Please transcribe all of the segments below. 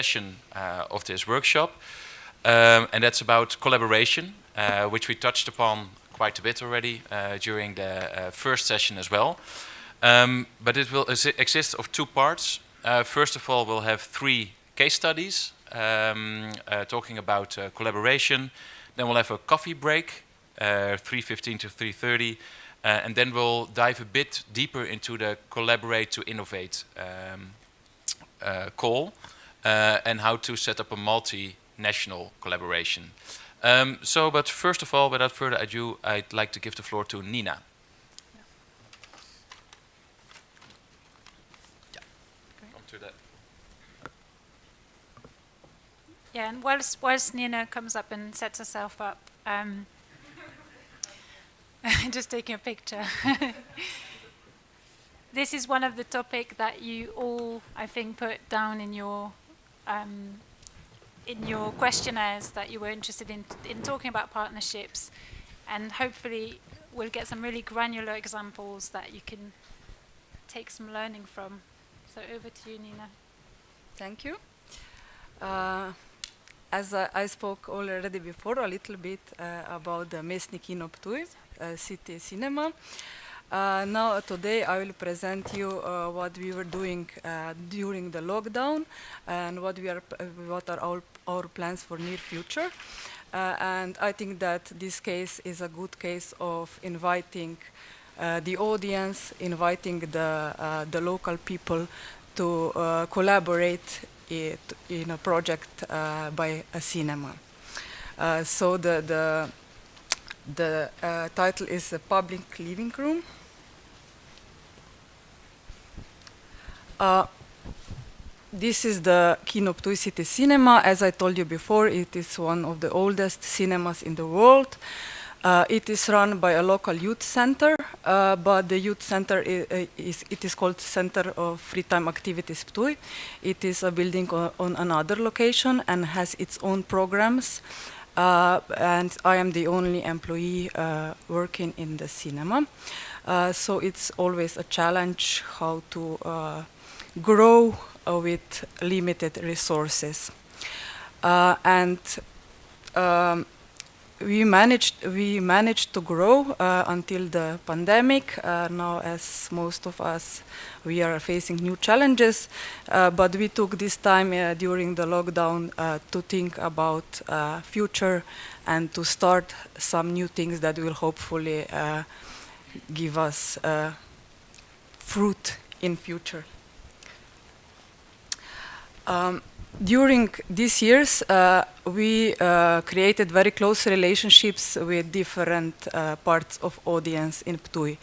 session of this workshop, and that's about collaboration, which we touched upon quite a bit already during the first session as well. But it will exist of two parts. First of all, we'll have 3 case studies talking about collaboration. Then we'll have a coffee break, 3:15 to 3:30, and then we'll dive a bit deeper into the collaborate to innovate call and how to set up a multinational collaboration. But first of all, without further ado, I'd like to give the floor to Nina. Yeah, and whilst Nina comes up and sets herself up, just taking a picture. This is one of the topics that you all, I think, put down in your questionnaires that you were interested in talking about partnerships, and hopefully we'll get some really granular examples that you can take some learning from. So over to you, Nina. Thank you. As I spoke already before a little bit about the Mestni Kino Ptuj, city cinema. Now today I will present you what we were doing during the lockdown and what are our plans for near future. And I think that this case is a good case of inviting the audience, inviting the local people to collaborate in a project by a cinema. So the title is a public living room. This is the Kino Ptuj City Cinema. As I told you before, it is one of the oldest cinemas in the world. It is run by a local youth center, but the youth center is called Center of Free Time Activities Ptuj. It is a building on another location and has its own programs. And I am the only employee working in the cinema. So it's always a challenge how to grow with limited resources. We managed to grow until the pandemic. Now, as most of us, we are facing new challenges, but we took this time during the lockdown to think about future and to start some new things that will hopefully give us fruit in future. During these years, we created very close relationships with different parts of audience in Ptuj.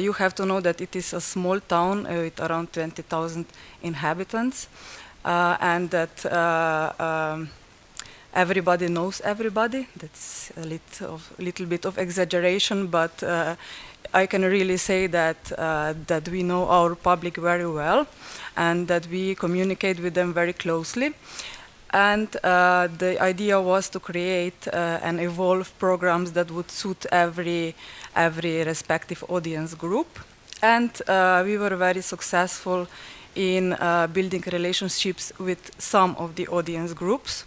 You have to know that it is a small town with around 20,000 inhabitants, and that everybody knows everybody. That's a little bit of exaggeration, but I can really say that we know our public very well, and that we communicate with them very closely. And the idea was to create and evolve programs that would suit every respective audience group. And we were very successful in building relationships with some of the audience groups.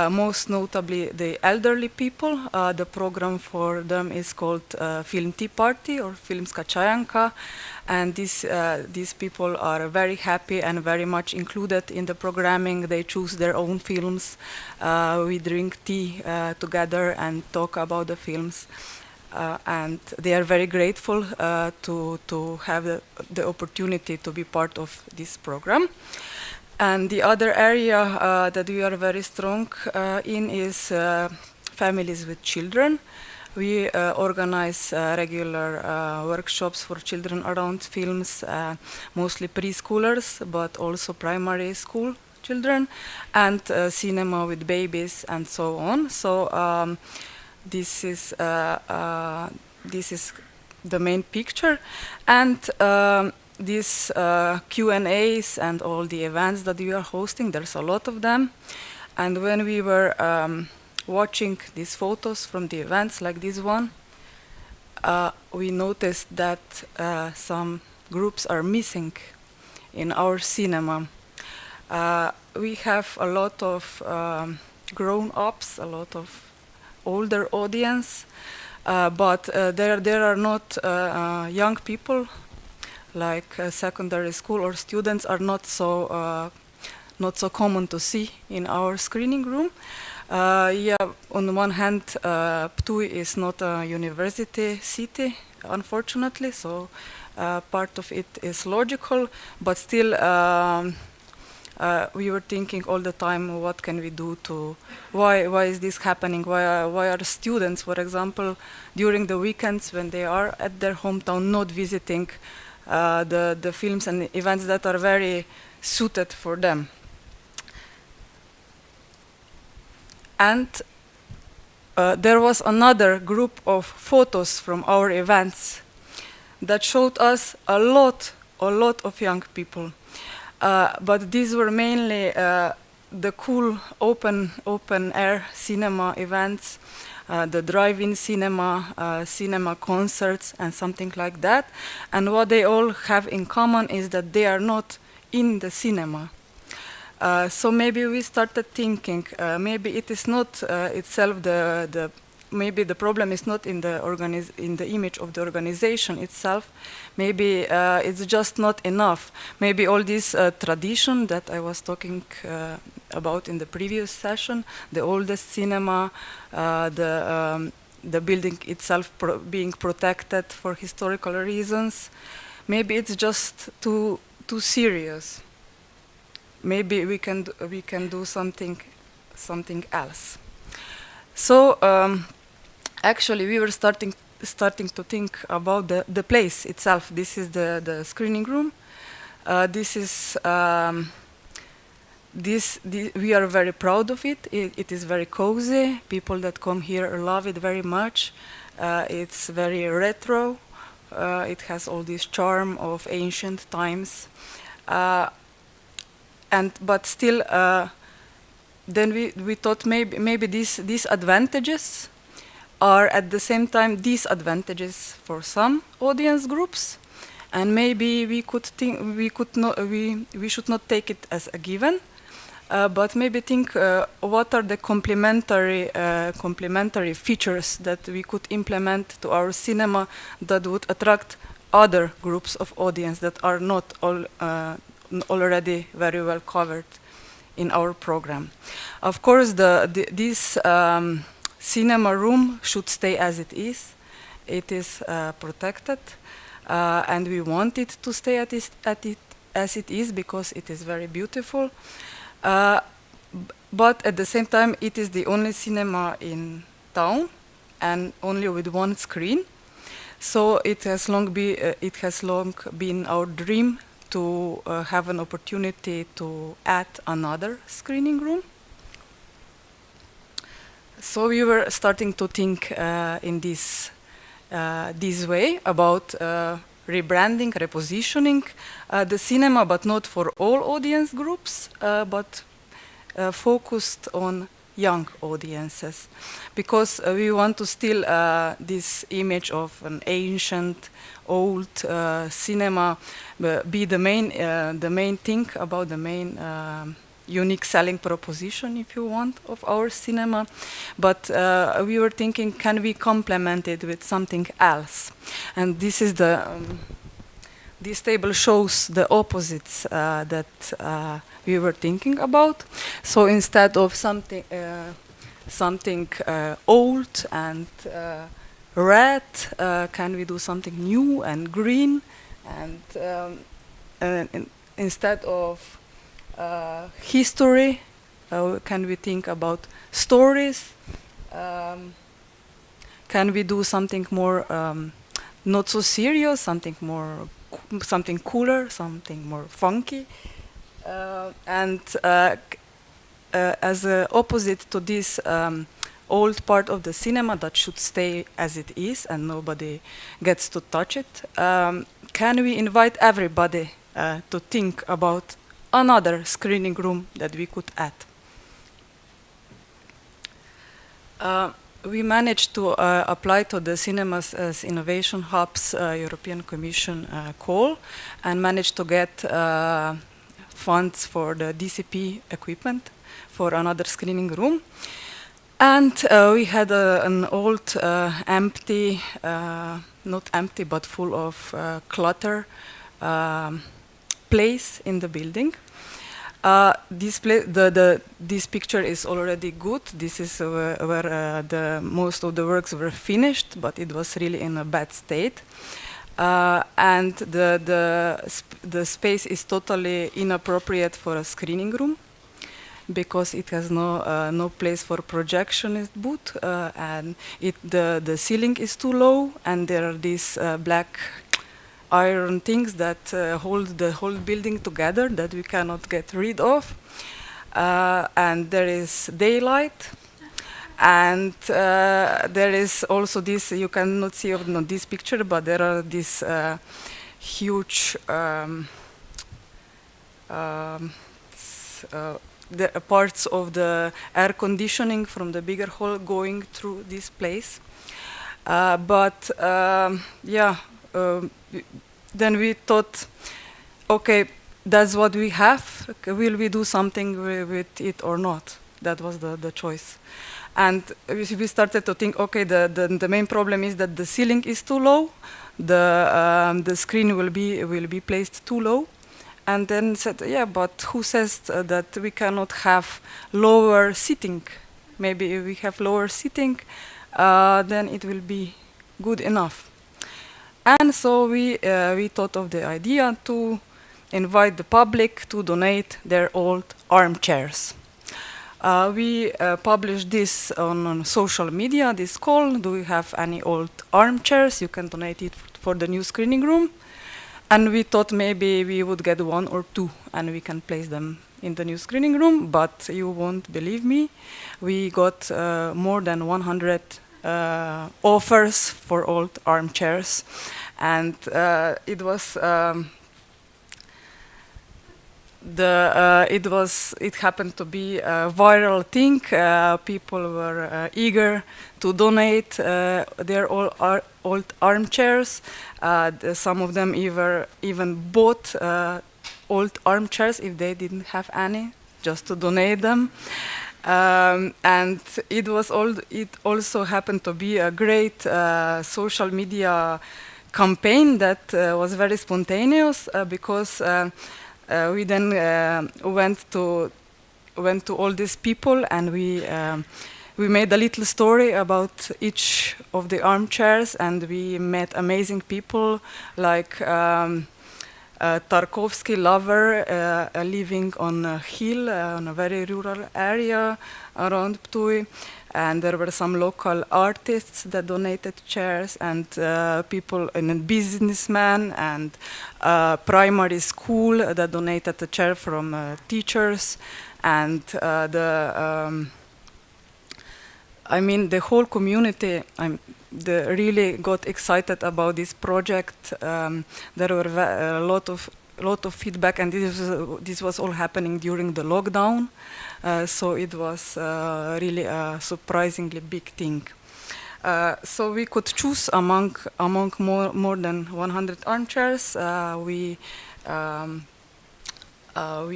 Most notably the elderly people. The program for them is called Film Tea Party or Filmska Čajanka, and these people are very happy and very much included in the programming. They choose their own films. We drink tea together and talk about the films, and they are very grateful to have the opportunity to be part of this program. And the other area that we are very strong in is families with children. We organize regular workshops for children around films, mostly preschoolers, but also primary school children, and cinema with babies and so on. So this is the main picture. And these Q&As and all the events that we are hosting, there's a lot of them. And when we were watching these photos from the events like this one, we noticed that some groups are missing in our cinema. we have a lot of grown-ups, a lot of older audience, but there are not young people, like secondary school or students are not so common to see in our screening room. Yeah, on the one hand, Ptuj is not a university city, unfortunately, so part of it is logical, but still we were thinking all the time, what can we do to, why is this happening? Why are students, for example, during the weekends when they are at their hometown, not visiting the films and events that are very suited for them? And there was another group of photos from our events that showed us a lot of young people. But these were mainly the cool open air cinema events, the drive-in cinema, cinema concerts, and something like that. And what they all have in common is that they are not in the cinema. So maybe we started thinking, maybe it is not itself maybe the problem is not in the image of the organization itself. Maybe it's just not enough. Maybe all this tradition that I was talking about in the previous session, the oldest cinema, the building itself being protected for historical reasons, maybe it's just too serious. Maybe we can do something else. So actually, we were starting to think about the place itself. This is the screening room. We are very proud of it. It is very cozy. People that come here love it very much. It's very retro. It has all this charm of ancient times. But still, then we thought maybe these advantages are at the same time disadvantages for some audience groups, and maybe we should not take it as a given, but maybe think what are the complementary features that we could implement to our cinema that would attract other groups of audience that are not already very well covered in our program. Of course, this cinema room should stay as it is. It is protected, and we want it to stay as it is because it is very beautiful. But at the same time, it is the only cinema in town, and only with one screen. So it has long been our dream to have an opportunity to add another screening room. So we were starting to think in this way about rebranding, repositioning the cinema, but not for all audience groups, but focused on young audiences, because we want to still this image of an ancient, old cinema be the main thing about the main unique selling proposition, if you want, of our cinema. But we were thinking, can we complement it with something else? And this is this table shows the opposites that we were thinking about. So instead of something old and red, can we do something new and green? And instead of history, can we think about stories? Can we do something more not so serious, something cooler, something more funky? And as an opposite to this old part of the cinema that should stay as it is and nobody gets to touch it, can we invite everybody to think about another screening room that we could add? We managed to apply to the Cinemas as Innovation Hubs European Commission call, and managed to get funds for the DCP equipment for another screening room. And we had an old, empty, not empty, but full of clutter place in the building. This picture is already good. This is where the most of the works were finished, but it was really in a bad state. And the space is totally inappropriate for a screening room because it has no place for projection booth, and the ceiling is too low, and there are these black iron things that hold the whole building together that we cannot get rid of. And there is daylight, and there is also this, you cannot see on this picture, but there are these huge the parts of the air conditioning from the bigger hall going through this place. Then we thought, okay, that's what we have. Will we do something with it or not? That was the choice. And we started to think, okay, the main problem is that the ceiling is too low. The screen will be placed too low. And then said, yeah, but who says that we cannot have lower seating? Maybe if we have lower seating, then it will be good enough. And so we thought of the idea to invite the public to donate their old armchairs. We published this on social media, this call, do you have any old armchairs? You can donate it for the new screening room. And we thought maybe we would get 1 or 2 and we can place them in the new screening room, but you won't believe me. We got more than 100 offers for old armchairs. And it happened to be a viral thing. People were eager to donate their old armchairs. Some of them even bought old armchairs if they didn't have any, just to donate them. And it also happened to be a great social media campaign that was very spontaneous because we then went to all these people, and we made a little story about each of the armchairs, and we met amazing people like Tarkovsky lover living on a hill on a very rural area around Ptuj. And there were some local artists that donated chairs, and people, and a businessman, and primary school that donated a chair from teachers, and the whole community really got excited about this project. There were a lot of feedback, and this was all happening during the lockdown. So it was really a surprisingly big thing. So we could choose among more than 100 armchairs. We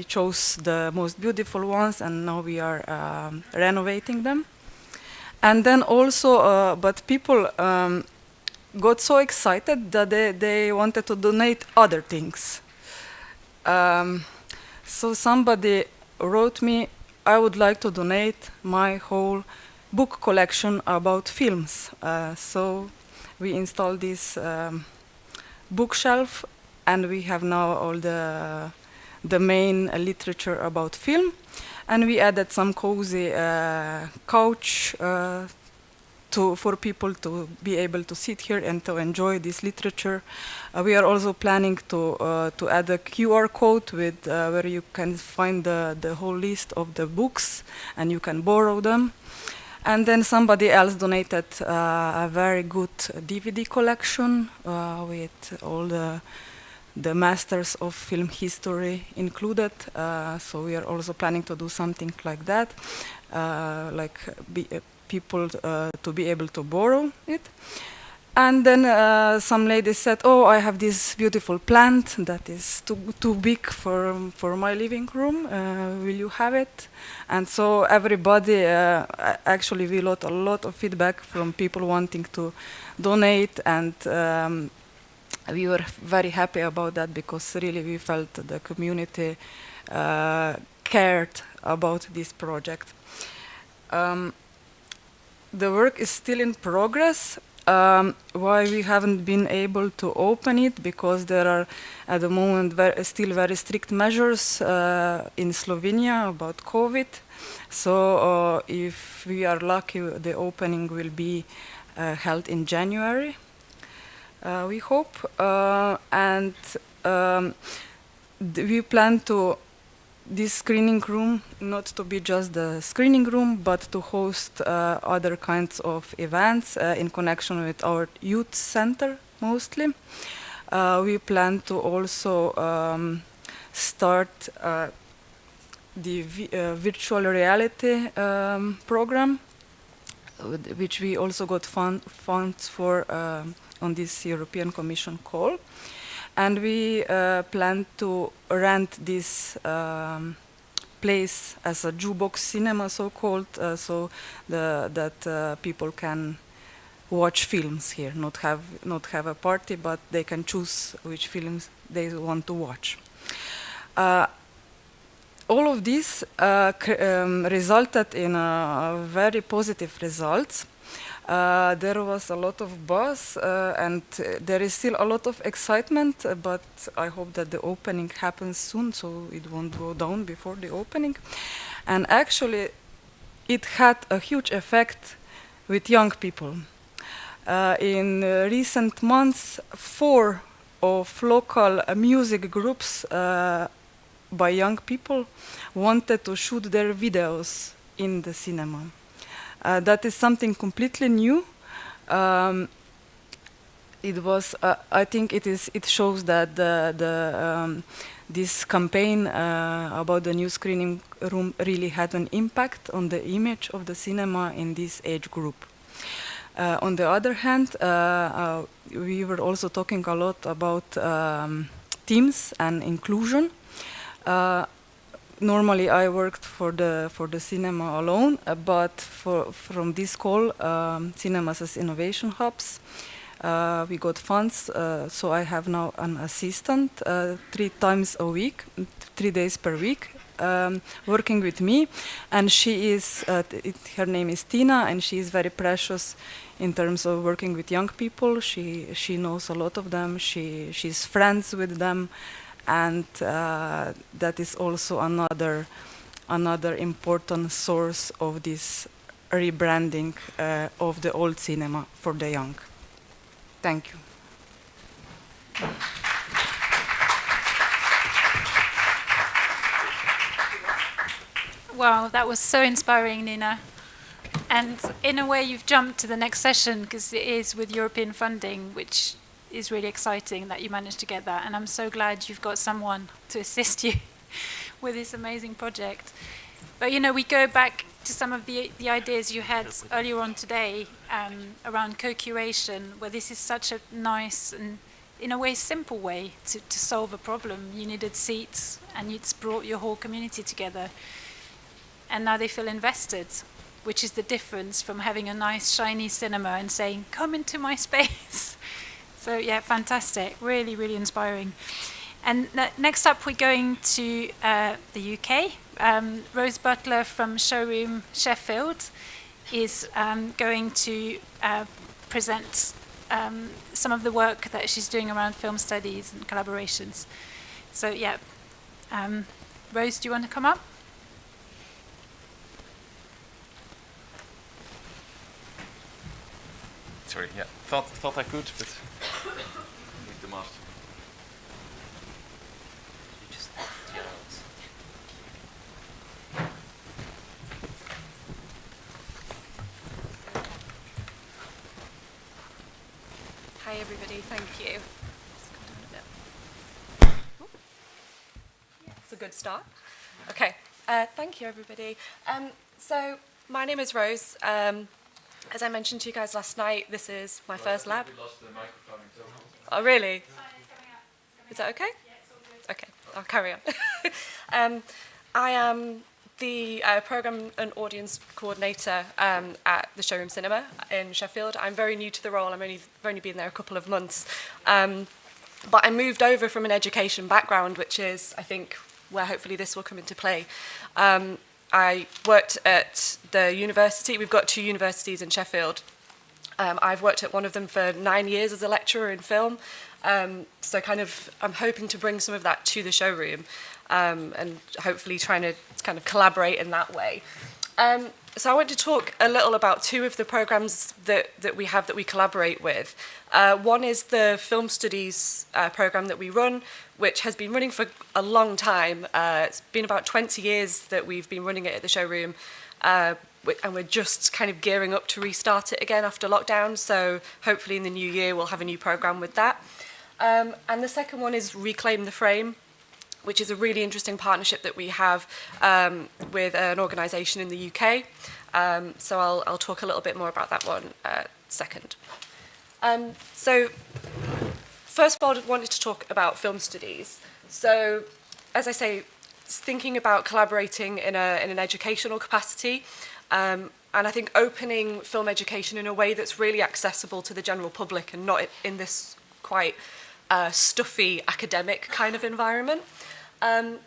chose the most beautiful ones, and now we are renovating them. And then also, but people got so excited that they wanted to donate other things. So somebody wrote me, I would like to donate my whole book collection about films. So we installed this bookshelf, and we have now all the main literature about film. And we added some cozy couch for people to be able to sit here and to enjoy this literature. We are also planning to add a QR code with where you can find the whole list of the books, and you can borrow them. And then somebody else donated a very good DVD collection with all the masters of film history included. So we are also planning to do something like that, people to be able to borrow it. And then some lady said, "Oh, I have this beautiful plant that is too big for my living room. Will you have it?" And so everybody, actually, we got a lot of feedback from people wanting to donate, and we were very happy about that because really we felt the community cared about this project. The work is still in progress. Why we haven't been able to open it, because there are at the moment still very strict measures in Slovenia about COVID. So if we are lucky, the opening will be held in January, we hope. And we plan to this screening room not to be just the screening room, but to host other kinds of events in connection with our youth center mostly. We plan to also start the virtual reality program, which we also got funds for on this European Commission call. And we plan to rent this place as a jukebox cinema, so-called, so that people can watch films here, not have a party, but they can choose which films they want to watch. All of this resulted in very positive results. There was a lot of buzz, and there is still a lot of excitement, but I hope that the opening happens soon, so it won't go down before the opening. And actually, it had a huge effect with young people. In recent months, 4 of local music groups by young people wanted to shoot their videos in the cinema. That is something completely new. It was, I think, it shows that this campaign about the new screening room really had an impact on the image of the cinema in this age group. On the other hand, we were also talking a lot about teams and inclusion. Normally, I worked for the cinema alone, but from this call, Cinemas as Innovation Hubs, we got funds, so I have now an assistant 3 times a week, 3 days per week, working with me, and she is, her name is Tina, and she is very precious in terms of working with young people. She knows a lot of them, she's friends with them, and that is also another important source of this rebranding of the old cinema for the young. Thank you. Wow, that was so inspiring, Nina. And in a way, you've jumped to the next session, because it is with European funding, which is really exciting that you managed to get that. And I'm so glad you've got someone to assist you with this amazing project. But, you know, we go back to some of the ideas you had earlier on today around co-curation, where this is such a nice and, in a way, simple way to solve a problem. You needed seats, and it's brought your whole community together. And now they feel invested, which is the difference from having a nice, shiny cinema and saying, come into my space. So, yeah, fantastic. Really, really inspiring. And next up, we're going to the UK. Rose Butler from Showroom Sheffield is going to present some of the work that she's doing around film studies and collaborations. So, yeah. Rose, do you want to come up? Sorry, yeah. Thought I could, but need the master. Hi everybody, thank you. It's a good start. Okay, thank you everybody. So my name is Rose. As I mentioned to you guys last night, this is my first lab. We lost the microphone in total. Oh, really? Is that okay? Okay, I'll carry on. I am the Programme and Audience Coordinator at the Showroom Cinema in Sheffield. I'm very new to the role. I've only been there a couple of months. But I moved over from an education background, which is, I think, where hopefully this will come into play. I worked at the university. We've got 2 universities in Sheffield. I've worked at one of them for 9 years as a lecturer in film. So kind of, I'm hoping to bring some of that to the showroom and hopefully trying to kind of collaborate in that way. So I want to talk a little about 2 of the programs that we have that we collaborate with. One is the Film Studies program that we run, which has been running for a long time. It's been about 20 years that we've been running it at the showroom, and we're just kind of gearing up to restart it again after lockdown. So hopefully in the new year we'll have a new program with that. And the second one is Reclaim the Frame, which is a really interesting partnership that we have with an organisation in the UK. So I'll talk a little bit more about that one second. So first of all, I wanted to talk about film studies. So as I say, thinking about collaborating in an educational capacity, and I think opening film education in a way that's really accessible to the general public and not in this quite stuffy academic kind of environment.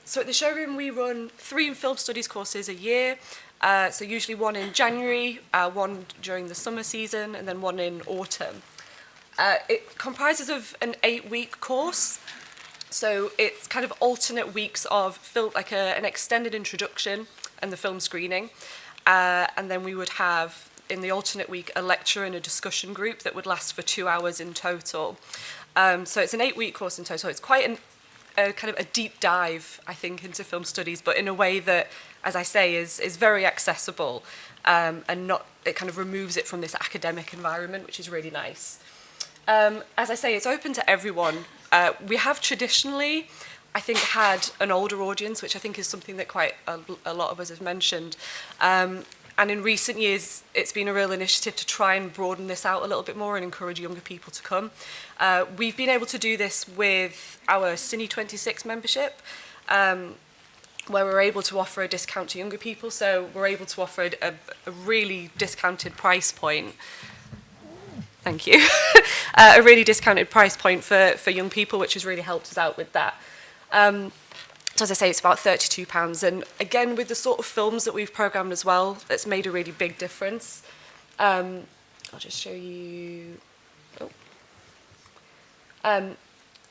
So at the showroom we run 3 film studies courses a year, so usually one in January, one during the summer season, and then one in autumn. It comprises of an 8-week course, so it's kind of alternate weeks of film, like an extended introduction and the film screening, and then we would have in the alternate week a lecture and a discussion group that would last for 2 hours in total. So it's an 8-week course in total. It's quite a kind of a deep dive, I think, into film studies, but in a way that, as I say, is very accessible, and not, it kind of removes it from this academic environment, which is really nice. As I say, it's open to everyone. We have traditionally, I think, had an older audience, which I think is something that quite a lot of us have mentioned. And in recent years, it's been a real initiative to try and broaden this out a little bit more and encourage younger people to come. We've been able to do this with our Cine 26 membership, where we're able to offer a discount to younger people. So we're able to offer a really discounted price point. Thank you. A really discounted price point for young people, which has really helped us out with that. So as I say, it's about £32. And again, with the sort of films that we've programmed as well, that's made a really big difference. I'll just show you.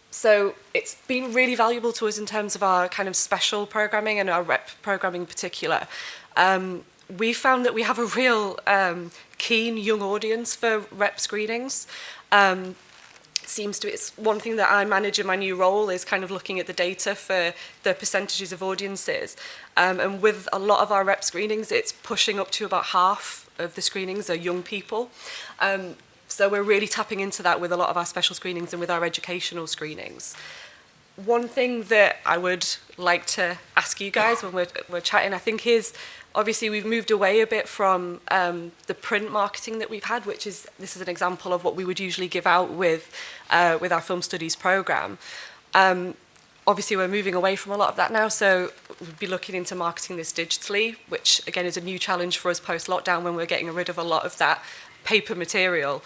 So it's been really valuable to us in terms of our kind of special programming and our rep programming in particular. We found that we have a real keen young audience for rep screenings. It's one thing that I manage in my new role is kind of looking at the data for the percentages of audiences. And with a lot of our rep screenings, it's pushing up to about half of the screenings are young people. So we're really tapping into that with a lot of our special screenings and with our educational screenings. One thing that I would like to ask you guys when we're chatting, I think, is obviously we've moved away a bit from the print marketing that we've had, this is an example of what we would usually give out with our film studies program. Obviously we're moving away from a lot of that now, so we'll be looking into marketing this digitally, which again is a new challenge for us post-lockdown when we're getting rid of a lot of that paper material.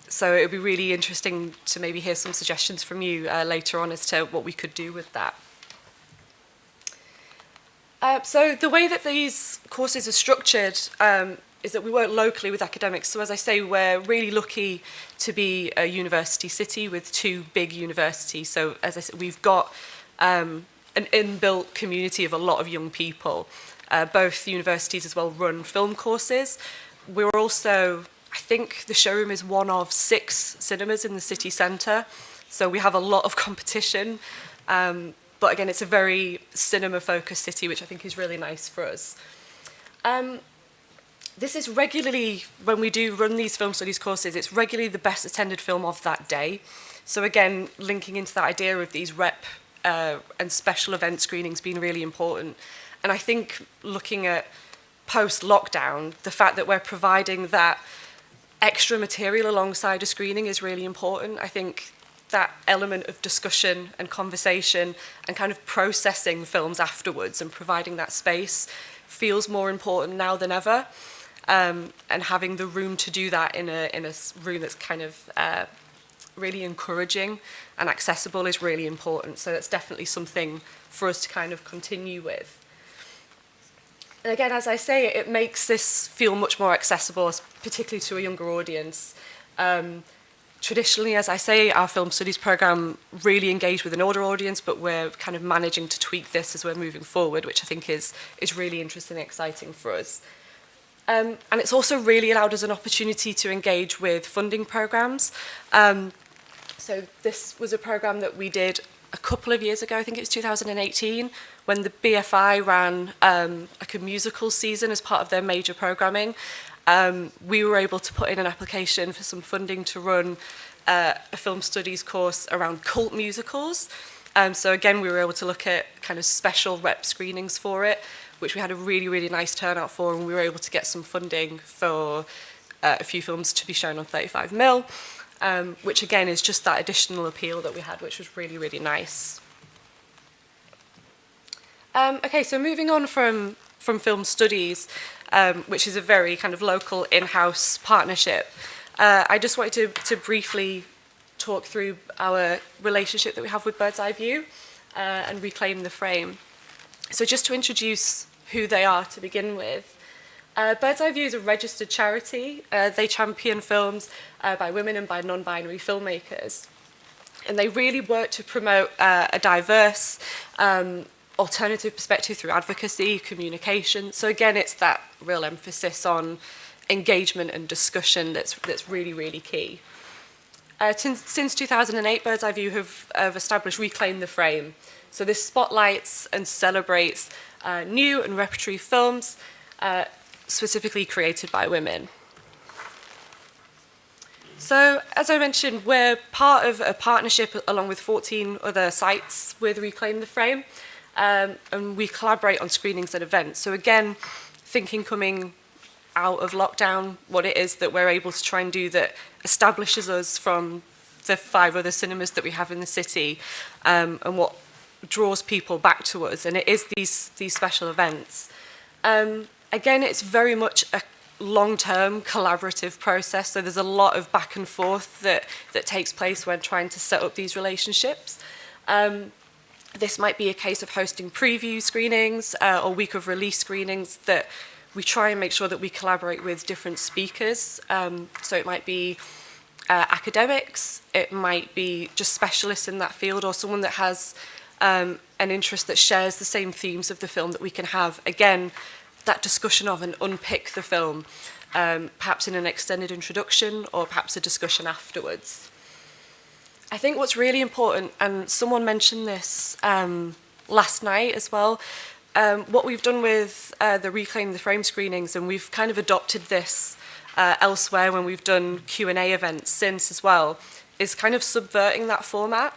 So it would be really interesting to maybe hear some suggestions from you later on as to what we could do with that. So the way that these courses are structured is that we work locally with academics. So as I say, we're really lucky to be a university city with 2 big universities. So as I said, we've got an inbuilt community of a lot of young people. Both universities as well run film courses. We're also, I think the showroom is one of 6 cinemas in the city centre. So we have a lot of competition. But again, it's a very cinema-focused city, which I think is really nice for us. This is regularly, when we do run these film studies courses, it's regularly the best attended film of that day. So again, linking into that idea of these rep and special event screenings being really important. And I think looking at post-lockdown, the fact that we're providing that extra material alongside a screening is really important. I think that element of discussion and conversation and kind of processing films afterwards and providing that space feels more important now than ever. And having the room to do that in a room that's kind of really encouraging and accessible is really important. So that's definitely something for us to kind of continue with. And again, as I say, it makes this feel much more accessible, particularly to a younger audience. Traditionally, as I say, our film studies programme really engaged with an older audience, but we're kind of managing to tweak this as we're moving forward, which I think is really interesting and exciting for us. And it's also really allowed us an opportunity to engage with funding programmes. So this was a programme that we did a couple of years ago, I think it was 2018, when the BFI ran like a musical season as part of their major programming. We were able to put in an application for some funding to run a film studies course around cult musicals. So again, we were able to look at kind of special rep screenings for it, which we had a really, really nice turnout for, and we were able to get some funding for a few films to be shown on 35mm, which again is just that additional appeal that we had, which was really, really nice. Okay, so moving on from film studies, which is a very kind of local in-house partnership, I just wanted to briefly talk through our relationship that we have with Bird's Eye View and Reclaim the Frame. So just to introduce who they are to begin with, Bird's Eye View is a registered charity. They champion films by women and by non-binary filmmakers. And they really work to promote a diverse, alternative perspective through advocacy, communication. So again, it's that real emphasis on engagement and discussion that's really, really key. Since 2008, Bird's Eye View have established Reclaim the Frame. So this spotlights and celebrates new and repertory films, specifically created by women. So, as I mentioned, we're part of a partnership along with 14 other sites with Reclaim the Frame, and we collaborate on screenings and events. So again, thinking coming out of lockdown, what it is that we're able to try and do that establishes us from the 5 other cinemas that we have in the city, and what draws people back to us, and it is these special events. Again, it's very much a long-term collaborative process, so there's a lot of back and forth that takes place when trying to set up these relationships. This might be a case of hosting preview screenings or week of release screenings that we try and make sure that we collaborate with different speakers. So it might be academics, it might be just specialists in that field, or someone that has an interest that shares the same themes of the film, that we can have, again, that discussion of and unpick the film, perhaps in an extended introduction or perhaps a discussion afterwards. I think what's really important, and someone mentioned this last night as well, what we've done with the Reclaim the Frame screenings, and we've kind of adopted this elsewhere when we've done Q&A events since as well, is kind of subverting that format.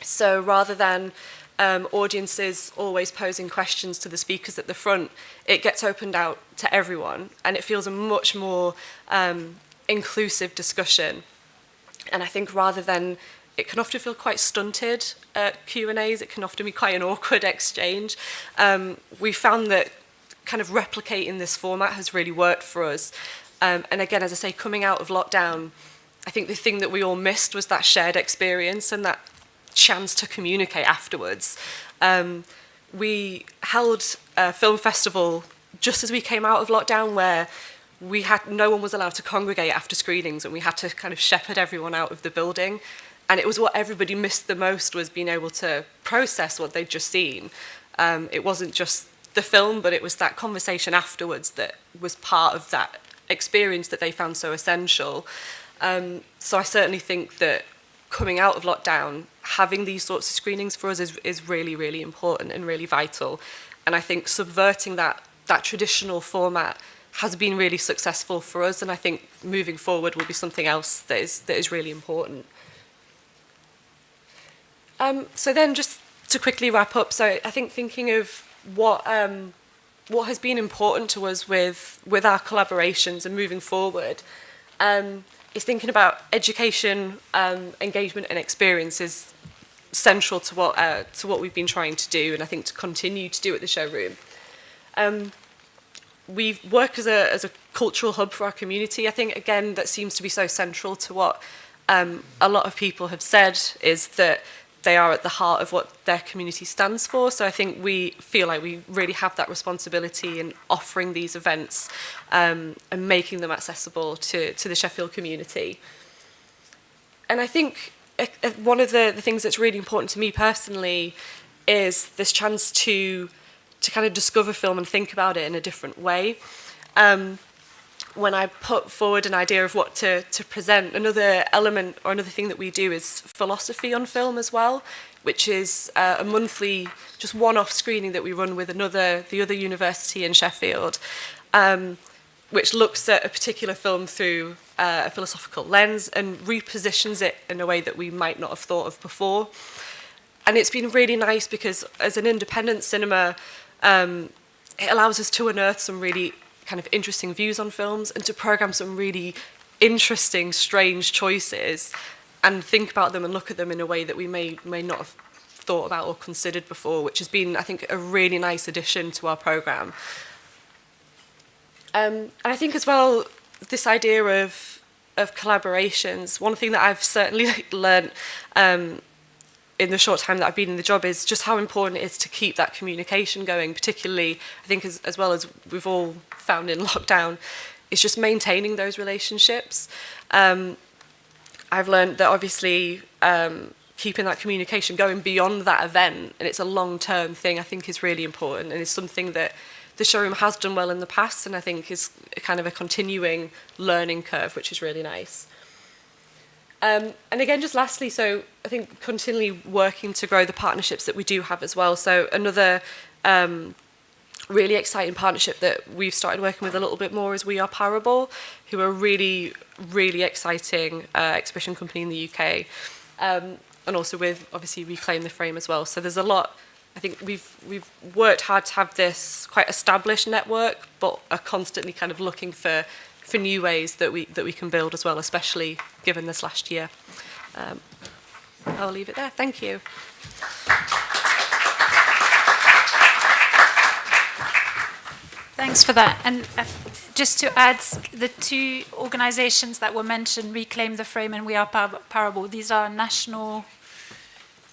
So rather than audiences always posing questions to the speakers at the front, it gets opened out to everyone, and it feels a much more inclusive discussion. And I think rather than, it can often feel quite stunted at Q&As, it can often be quite an awkward exchange. We found that kind of replicating this format has really worked for us. And again, as I say, coming out of lockdown, I think the thing that we all missed was that shared experience and that chance to communicate afterwards. We held a film festival just as we came out of lockdown, where no one was allowed to congregate after screenings, and we had to kind of shepherd everyone out of the building. And it was what everybody missed the most, was being able to process what they'd just seen. It wasn't just the film, but it was that conversation afterwards that was part of that experience that they found so essential. So I certainly think that coming out of lockdown, having these sorts of screenings for us is really, really important and really vital. And I think subverting that traditional format has been really successful for us, and I think moving forward will be something else that is really important. So then, just to quickly wrap up, so I think thinking of what what has been important to us with our collaborations and moving forward is thinking about education, engagement and experience is central to what we've been trying to do, and I think to continue to do at the showroom. We work as a cultural hub for our community. I think, again, that seems to be so central to what a lot of people have said, is that they are at the heart of what their community stands for. So I think we feel like we really have that responsibility in offering these events and making them accessible to the Sheffield community. And I think one of the things that's really important to me personally is this chance to kind of discover film and think about it in a different way. When I put forward an idea of what to present, another element or another thing that we do is philosophy on film as well, which is a monthly, just one-off screening that we run with the other university in Sheffield, which looks at a particular film through a philosophical lens and repositions it in a way that we might not have thought of before. And it's been really nice because as an independent cinema, it allows us to unearth some really kind of interesting views on films and to program some really interesting, strange choices and think about them and look at them in a way that we may not have thought about or considered before, which has been, I think, a really nice addition to our program. And I think as well, this idea of collaborations, one thing that I've certainly learned in the short time that I've been in the job is just how important it is to keep that communication going, particularly, I think, as well as we've all found in lockdown, is just maintaining those relationships. I've learned that obviously keeping that communication going beyond that event, and it's a long-term thing, I think is really important, and is something that the showroom has done well in the past, and I think is kind of a continuing learning curve, which is really nice. And again, just lastly, so I think continually working to grow the partnerships that we do have as well. So another really exciting partnership that we've started working with a little bit more is We Are Parable, who are a really, really exciting exhibition company in the UK. And also with, obviously, Reclaim the Frame as well. So there's a lot. I think we've worked hard to have this quite established network, but are constantly kind of looking for new ways that we can build as well, especially given this last year. I'll leave it there. Thank you. Thanks for that. And just to add, the two organisations that were mentioned, Reclaim the Frame and We Are Parable, these are national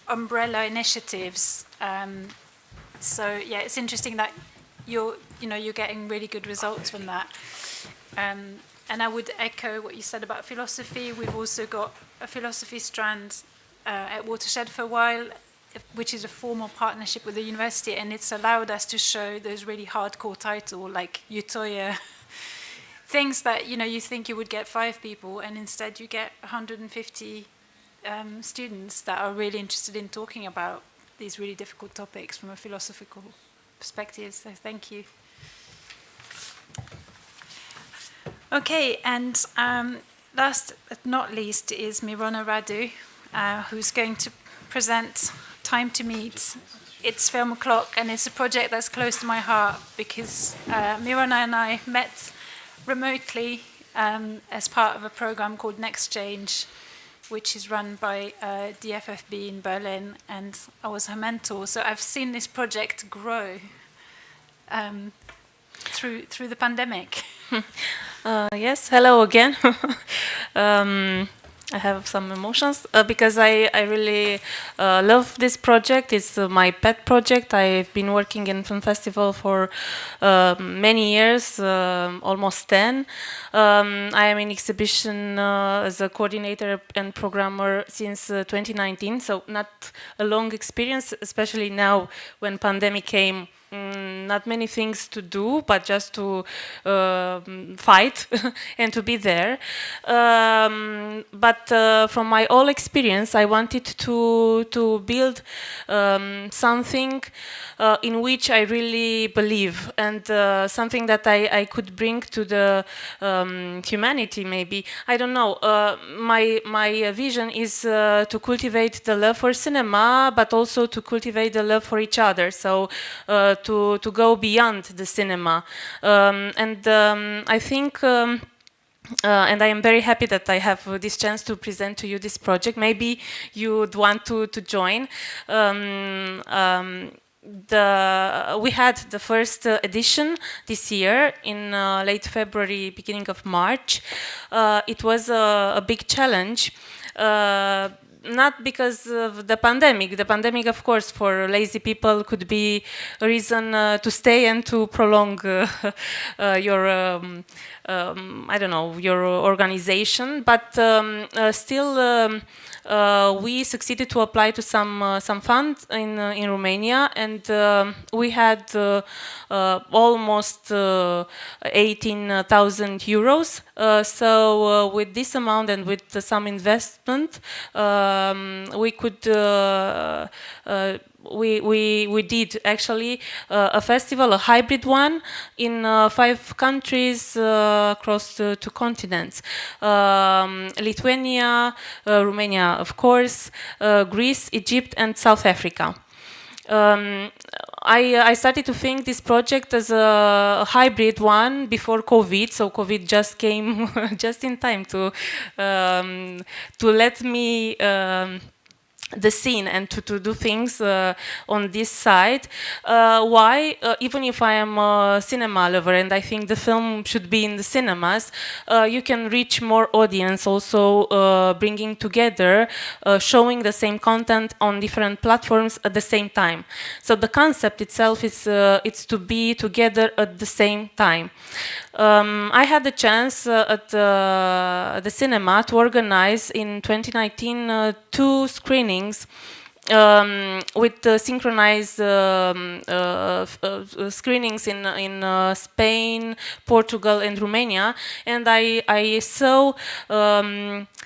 umbrella initiatives. So yeah, it's interesting that you're getting really good results from that. And I would echo what you said about philosophy. We've also got a philosophy strand at Watershed for a while, which is a formal partnership with the university, and it's allowed us to show those really hardcore titles like Utoya, things that you think you would get 5 people, and instead you get 150 students that are really interested in talking about these really difficult topics from a philosophical perspective. So thank you. Okay, and last but not least is Mirona Radu, who's going to present Time to Meet. It's Film O'Clock, and it's a project that's close to my heart because Mirona and I met remotely as part of a program called Next Change, which is run by DFFB in Berlin, and I was her mentor. So I've seen this project grow through the pandemic. Yes, hello again. I have some emotions because I really love this project. It's my pet project. I've been working in film festival for many years, almost 10. I am in exhibition as a coordinator and programmer since 2019, so not a long experience, especially now when pandemic came. Not many things to do, but just to fight and to be there. But from my whole experience, I wanted to build something in which I really believe, and something that I could bring to the humanity. Maybe, I don't know. My vision is to cultivate the love for cinema, but also to cultivate the love for each other. So to go beyond the cinema. I think. And I am very happy that I have this chance to present to you this project. Maybe you would want to join. We had the first edition this year in late February, beginning of March. It was a big challenge. Not because of the pandemic. The pandemic, of course, for lazy people could be a reason to stay and to prolong your, I don't know, your organization. But still, we succeeded to apply to some fund in Romania, and we had almost 18,000 euros. So with this amount and with some investment, we could we did actually a festival, a hybrid one, in 5 countries across 2 continents. Lithuania, Romania, of course, Greece, Egypt, and South Africa. I started to think this project as a hybrid one before COVID, so COVID just came just in time to let me the scene and to do things on this side. Why? Even if I am a cinema lover and I think the film should be in the cinemas, you can reach more audience also bringing together, showing the same content on different platforms at the same time. So the concept itself is it's to be together at the same time. I had the chance at the cinema to organize in 2019 2 screenings with synchronized screenings in Spain, Portugal, and Romania, and I saw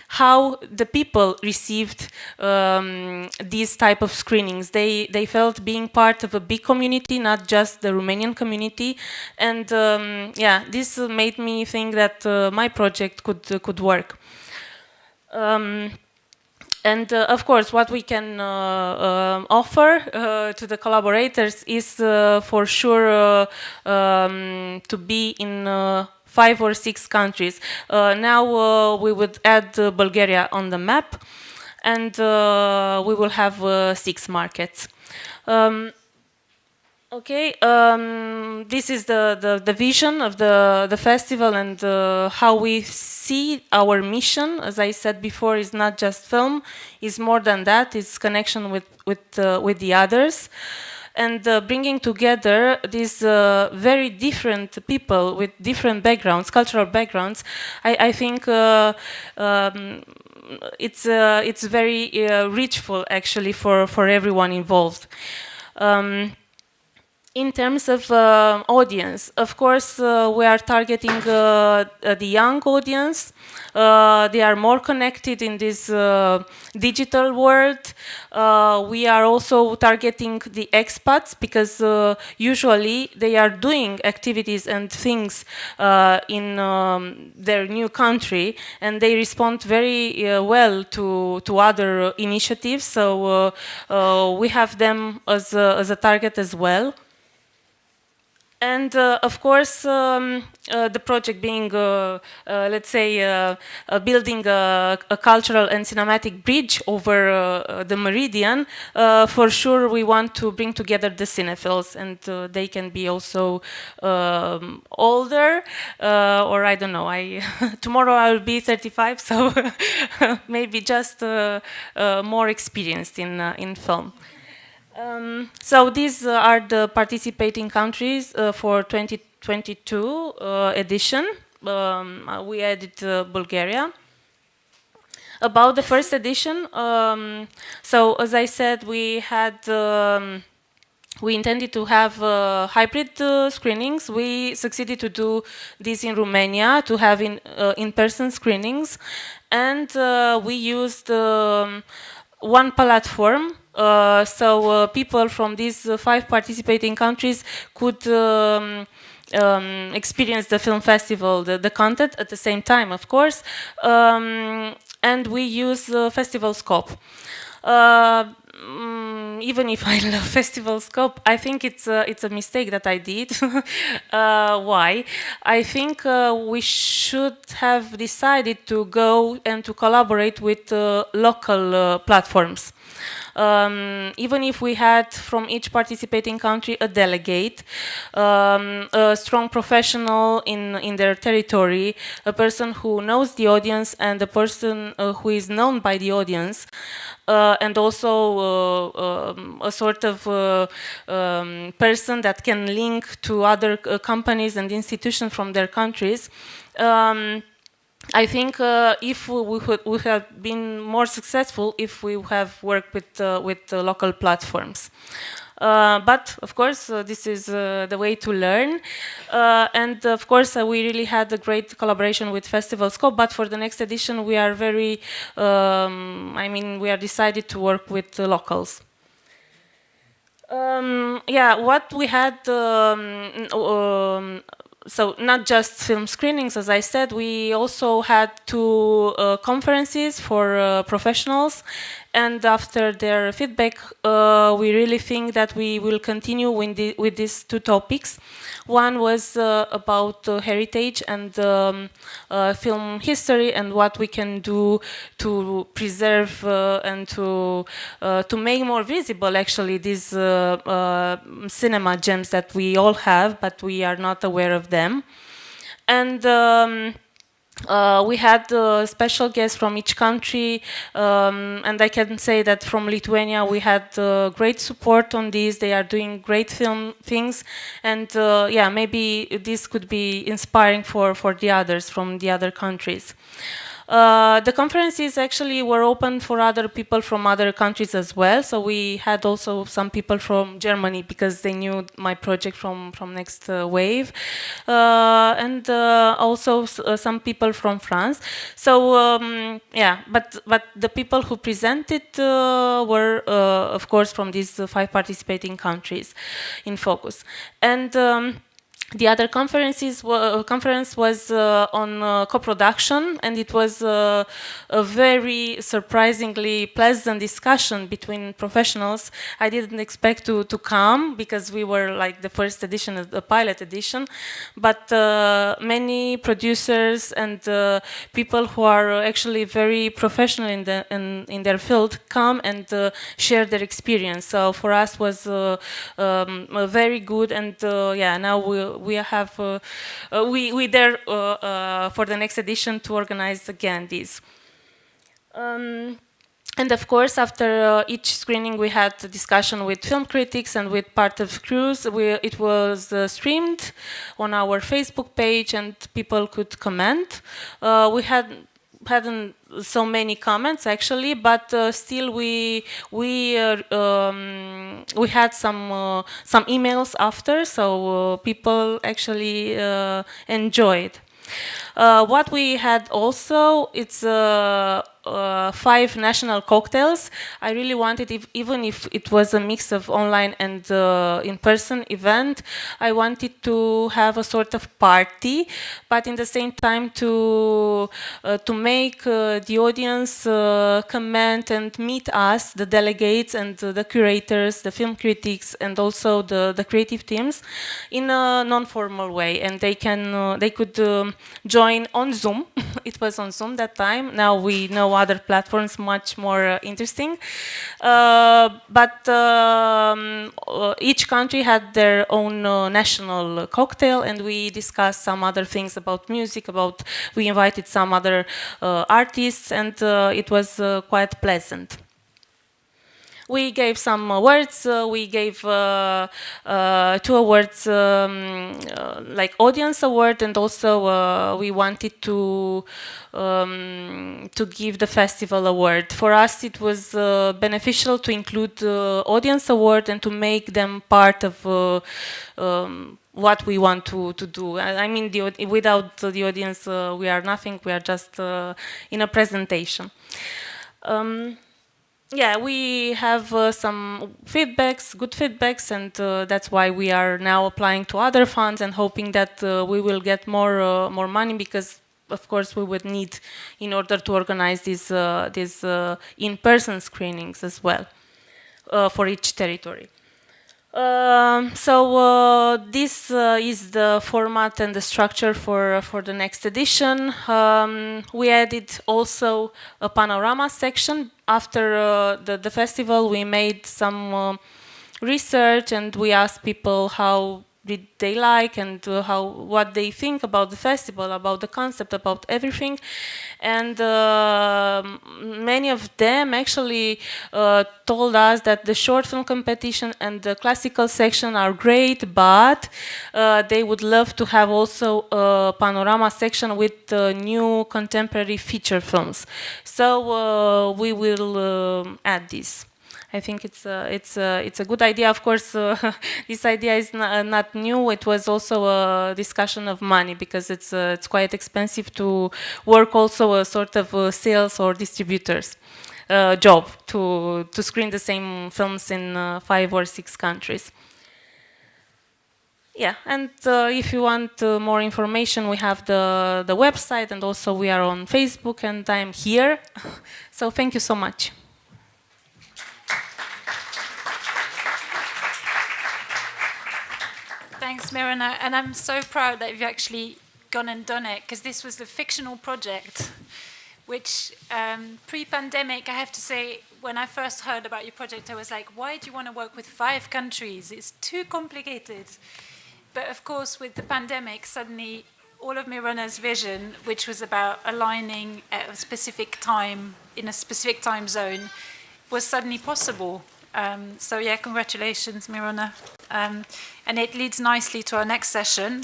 how the people received these type of screenings. They felt being part of a big community, not just the Romanian community, and yeah, this made me think that my project could work. And of course, what we can offer to the collaborators is for sure to be in 5 or 6 countries. Now we would add Bulgaria on the map, and we will have 6 markets. Okay, this is the vision of the festival and how we see our mission. As I said before, is not just film; it's more than that. It's connection with the others, and bringing together these very different people with different backgrounds, cultural backgrounds. I think it's very richful actually for everyone involved. In terms of audience, of course, we are targeting the young audience. They are more connected in this digital world. We are also targeting the expats because usually they are doing activities and things in their new country, and they respond very well to other initiatives. So we have them as a target as well. And of course, the project being, let's say, building a cultural and cinematic bridge over the meridian, for sure we want to bring together the cinephiles, and they can be also older, or I don't know, tomorrow I will be 35, so maybe just more experienced in film. So these are the participating countries for 2022 edition. We added Bulgaria. About the first edition, so as I said, we intended to have hybrid screenings. We succeeded to do this in Romania, to have in-person screenings, and we used one platform. So people from these 5 participating countries could experience the film festival, the content at the same time, of course, and we use Festival Scope. even if I love festival scope, I think it's a mistake that I did. Why? I think we should have decided to go and to collaborate with local platforms. Even if we had from each participating country a delegate, a strong professional in their territory, a person who knows the audience and a person who is known by the audience, and also a sort of person that can link to other companies and institutions from their countries. I think if we have been more successful if we have worked with local platforms. But of course, this is the way to learn. And of course, we really had a great collaboration with Festival Scope. But for the next edition, we are very, we are decided to work with the locals. What we had. So not just film screenings, as I said, we also had 2 conferences for professionals, and after their feedback, we really think that we will continue with these 2 topics. One was about heritage and film history and what we can do to preserve and to make more visible actually these cinema gems that we all have, but we are not aware of them. And we had special guests from each country, and I can say that from Lithuania we had great support on this. They are doing great film things, and maybe this could be inspiring for the others from the other countries. The conferences actually were open for other people from other countries as well. So we had also some people from Germany because they knew my project from Next Wave, and also some people from France. So but the people who presented were of course from these 5 participating countries in focus. And the other conference was on co-production, and it was a very surprisingly pleasant discussion between professionals. I didn't expect to come because we were like the first edition, the pilot edition, but many producers and people who are actually very professional in their field come and share their experience. So for us was very good, and now we have we there for the next edition to organize again this. And of course, after each screening, we had a discussion with film critics and with part of crews. It was streamed on our Facebook page, and people could comment. We hadn't so many comments actually, but still we had some emails after, so people actually enjoyed. What we had also, it's 5 national cocktails. I really wanted, even if it was a mix of online and in-person event, I wanted to have a sort of party, but in the same time to make the audience comment and meet us, the delegates and the curators, the film critics, and also the creative teams in a non-formal way, and they could join on Zoom. It was on Zoom that time. Now we know other platforms much more interesting, but each country had their own national cocktail, and we discussed some other things about music. We invited some other artists, and it was quite pleasant. We gave some awards. We gave 2 awards, like audience award, and also we wanted to give the festival award. For us, it was beneficial to include the audience award and to make them part of what we want to do. I mean, without the audience, we are nothing. We are just in a presentation. We have some feedbacks, good feedbacks, and that's why we are now applying to other funds and hoping that we will get more money, because of course we would need in order to organize these in-person screenings as well. for each territory. This is the format and the structure for the next edition. We added also a panorama section. After the festival, we made some research and we asked people how did they like and what they think about the festival, about the concept, about everything. And many of them actually told us that the short film competition and the classical section are great, but they would love to have also a panorama section with new contemporary feature films. So we will add this. I think it's a good idea. Of course, this idea is not new. It was also a discussion of money because it's quite expensive to work also a sort of sales or distributors job to screen the same films in 5 or 6 countries. Yeah, and if you want more information, we have the website, and also we are on Facebook, and I'm here. So thank you so much. Thanks, Mirona, and I'm so proud that you've actually gone and done it, because this was a fictional project, which pre-pandemic, I have to say, when I first heard about your project, I was like, why do you want to work with 5 countries? It's too complicated. But of course, with the pandemic, suddenly all of Mirona's vision, which was about aligning at a specific time, in a specific time zone, was suddenly possible. So yeah, congratulations, Mirona. And it leads nicely to our next session,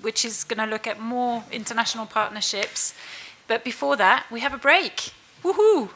which is going to look at more international partnerships. But before that, we have a break. Woohoo!